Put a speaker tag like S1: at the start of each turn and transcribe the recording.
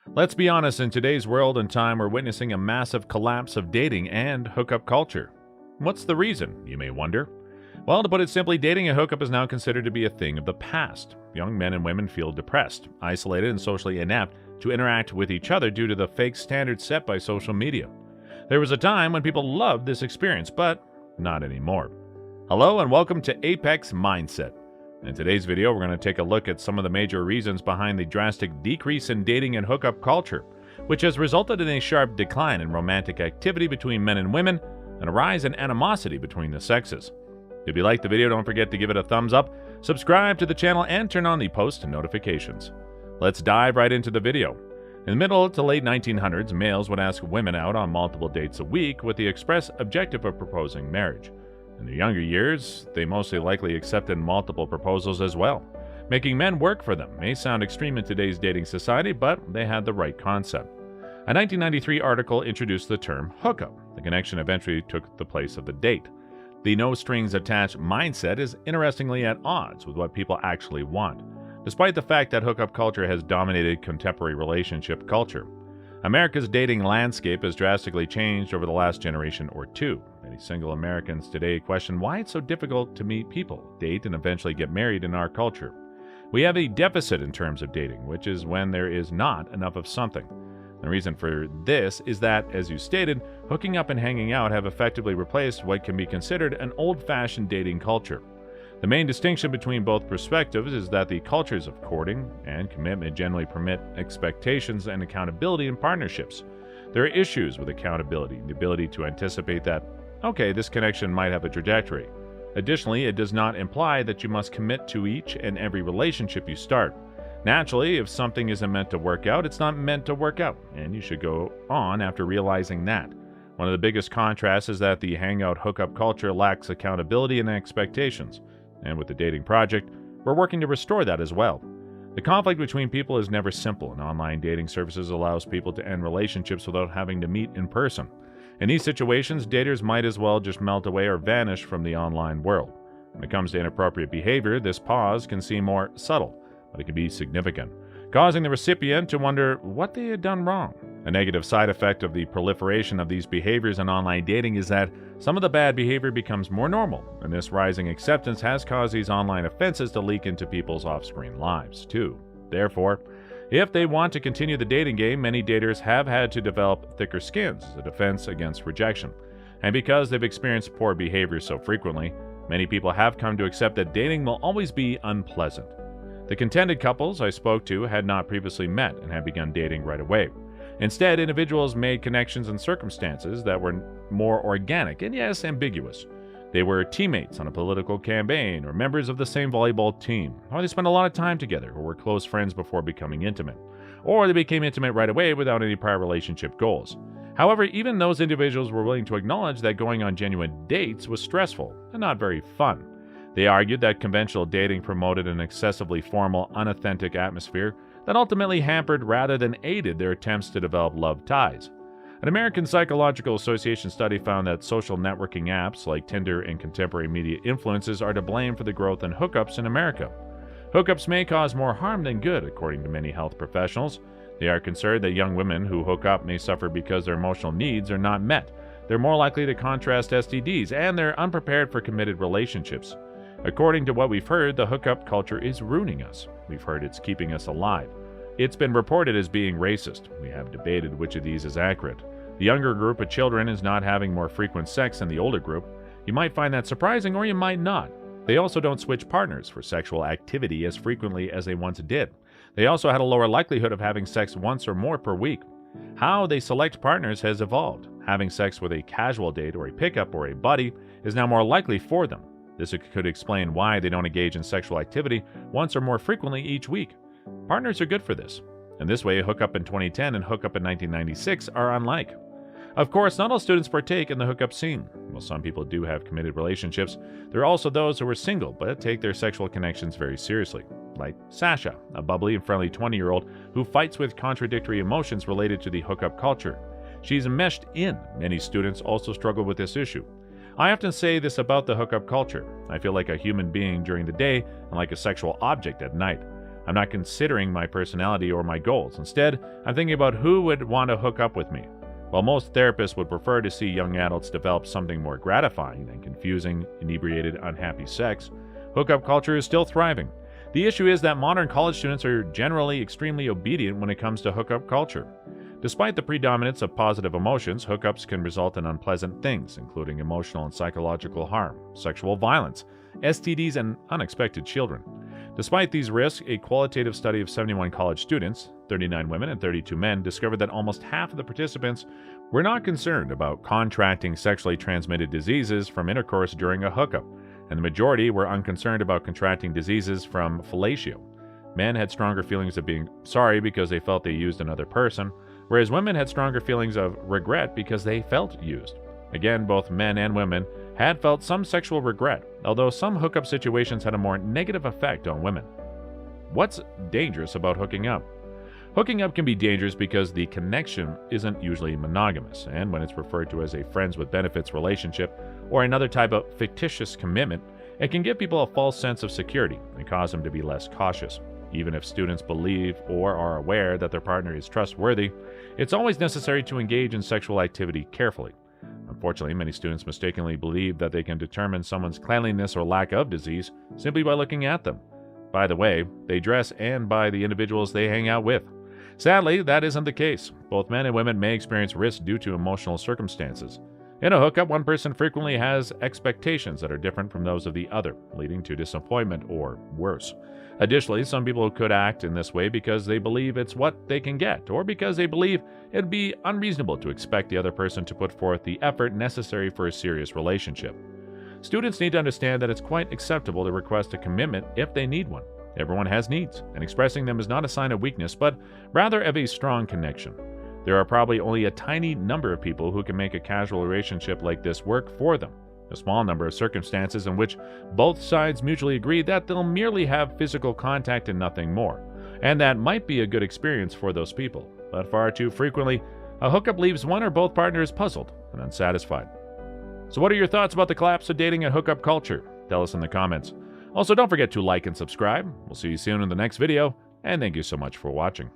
S1: Let's be honest, in today's world and time, we're witnessing a massive collapse of dating and hookup culture. What's the reason, you may wonder? Well, to put it simply, dating and hookup is now considered to be a thing of the past. Young men and women feel depressed, isolated, and socially inept to interact with each other due to the fake standards set by social media. There was a time when people loved this experience, but not anymore. Hello and welcome to Apex Mindset. In today's video, we're going to take a look at some of the major reasons behind the drastic decrease in dating and hookup culture, which has resulted in a sharp decline in romantic activity between men and women and a rise in animosity between the sexes. If you like the video, don't forget to give it a thumbs up, subscribe to the channel, and turn on the post notifications. Let's dive right into the video. In the middle to late 1900s, males would ask women out on multiple dates a week with the express objective of proposing marriage. In their younger years, they mostly likely accepted multiple proposals as well. Making men work for them may sound extreme in today's dating society, but they had the right concept. A 1993 article introduced the term hookup. The connection eventually took the place of the date. The no-strings-attached mindset is interestingly at odds with what people actually want, despite the fact that hookup culture has dominated contemporary relationship culture. America's dating landscape has drastically changed over the last generation or two. Many single Americans today question why it's so difficult to meet people, date, and eventually get married in our culture. We have a deficit in terms of dating, which is when there is not enough of something. The reason for this is that, as you stated, hooking up and hanging out have effectively replaced what can be considered an old-fashioned dating culture. The main distinction between both perspectives is that the cultures of courting and commitment generally permit expectations and accountability in partnerships. There are issues with accountability, the ability to anticipate that, okay, this connection might have a trajectory. Additionally, it does not imply that you must commit to each and every relationship you start. Naturally, if something isn't meant to work out, it's not meant to work out, and you should go on after realizing that. One of the biggest contrasts is that the hangout hookup culture lacks accountability and expectations. And with the dating project, we're working to restore that as well. The conflict between people is never simple, and online dating services allows people to end relationships without having to meet in person. In these situations, daters might as well just melt away or vanish from the online world. When it comes to inappropriate behavior, this pause can seem more subtle, but it can be significant, causing the recipient to wonder what they had done wrong. A negative side effect of the proliferation of these behaviors in online dating is that some of the bad behavior becomes more normal, and this rising acceptance has caused these online offenses to leak into people's off-screen lives, too. Therefore, if they want to continue the dating game, many daters have had to develop thicker skins as a defense against rejection. And because they've experienced poor behavior so frequently, many people have come to accept that dating will always be unpleasant. The contented couples I spoke to had not previously met and had begun dating right away. Instead, individuals made connections in circumstances that were more organic and, yes, ambiguous. They were teammates on a political campaign, or members of the same volleyball team, or they spent a lot of time together, or were close friends before becoming intimate, or they became intimate right away without any prior relationship goals. However, even those individuals were willing to acknowledge that going on genuine dates was stressful and not very fun. They argued that conventional dating promoted an excessively formal, unauthentic atmosphere that ultimately hampered rather than aided their attempts to develop love ties. An American Psychological Association study found that social networking apps like Tinder and contemporary media influences are to blame for the growth in hookups in America. Hookups may cause more harm than good, according to many health professionals. They are concerned that young women who hook up may suffer because their emotional needs are not met. They're more likely to contrast STDs, and they're unprepared for committed relationships. According to what we've heard, the hookup culture is ruining us. We've heard it's keeping us alive. It's been reported as being racist. We have debated which of these is accurate. The younger group of children is not having more frequent sex than the older group. You might find that surprising, or you might not. They also don't switch partners for sexual activity as frequently as they once did. They also had a lower likelihood of having sex once or more per week. How they select partners has evolved. Having sex with a casual date or a pickup or a buddy is now more likely for them. This could explain why they don't engage in sexual activity once or more frequently each week. Partners are good for this. In this way, hookup in 2010 and hookup in 1996 are unlike. Of course, not all students partake in the hookup scene. While some people do have committed relationships, there are also those who are single but take their sexual connections very seriously. Like Sasha, a bubbly and friendly 20-year-old who fights with contradictory emotions related to the hookup culture. She's meshed in. Many students also struggle with this issue. I often say this about the hookup culture. I feel like a human being during the day and like a sexual object at night. I'm not considering my personality or my goals. Instead, I'm thinking about who would want to hook up with me. While most therapists would prefer to see young adults develop something more gratifying than confusing, inebriated, unhappy sex, hookup culture is still thriving. The issue is that modern college students are generally extremely obedient when it comes to hookup culture. Despite the predominance of positive emotions, hookups can result in unpleasant things, including emotional and psychological harm, sexual violence, STDs, and unexpected children. Despite these risks, a qualitative study of 71 college students, 39 women and 32 men, discovered that almost half of the participants were not concerned about contracting sexually transmitted diseases from intercourse during a hookup, and the majority were unconcerned about contracting diseases from fellatio. Men had stronger feelings of being sorry because they felt they used another person, whereas women had stronger feelings of regret because they felt used. Again, both men and women had felt some sexual regret, although some hookup situations had a more negative effect on women. What's dangerous about hooking up? Hooking up can be dangerous because the connection isn't usually monogamous, and when it's referred to as a friends with benefits relationship or another type of fictitious commitment, it can give people a false sense of security and cause them to be less cautious. Even if students believe or are aware that their partner is trustworthy, it's always necessary to engage in sexual activity carefully. Unfortunately, many students mistakenly believe that they can determine someone's cleanliness or lack of disease simply by looking at them, by the way they dress, and by the individuals they hang out with. Sadly, that isn't the case. Both men and women may experience risk due to emotional circumstances. In a hookup, one person frequently has expectations that are different from those of the other, leading to disappointment or worse. Additionally, some people could act in this way because they believe it's what they can get, or because they believe it'd be unreasonable to expect the other person to put forth the effort necessary for a serious relationship. Students need to understand that it's quite acceptable to request a commitment if they need one. Everyone has needs, and expressing them is not a sign of weakness, but rather of a strong connection. There are probably only a tiny number of people who can make a casual relationship like this work for them. A small number of circumstances in which both sides mutually agree that they'll merely have physical contact and nothing more, and that might be a good experience for those people. But far too frequently, a hookup leaves one or both partners puzzled and unsatisfied. So what are your thoughts about the collapse of dating and hookup culture? Tell us in the comments. Also, don't forget to like and subscribe. We'll see you soon in the next video, and thank you so much for watching.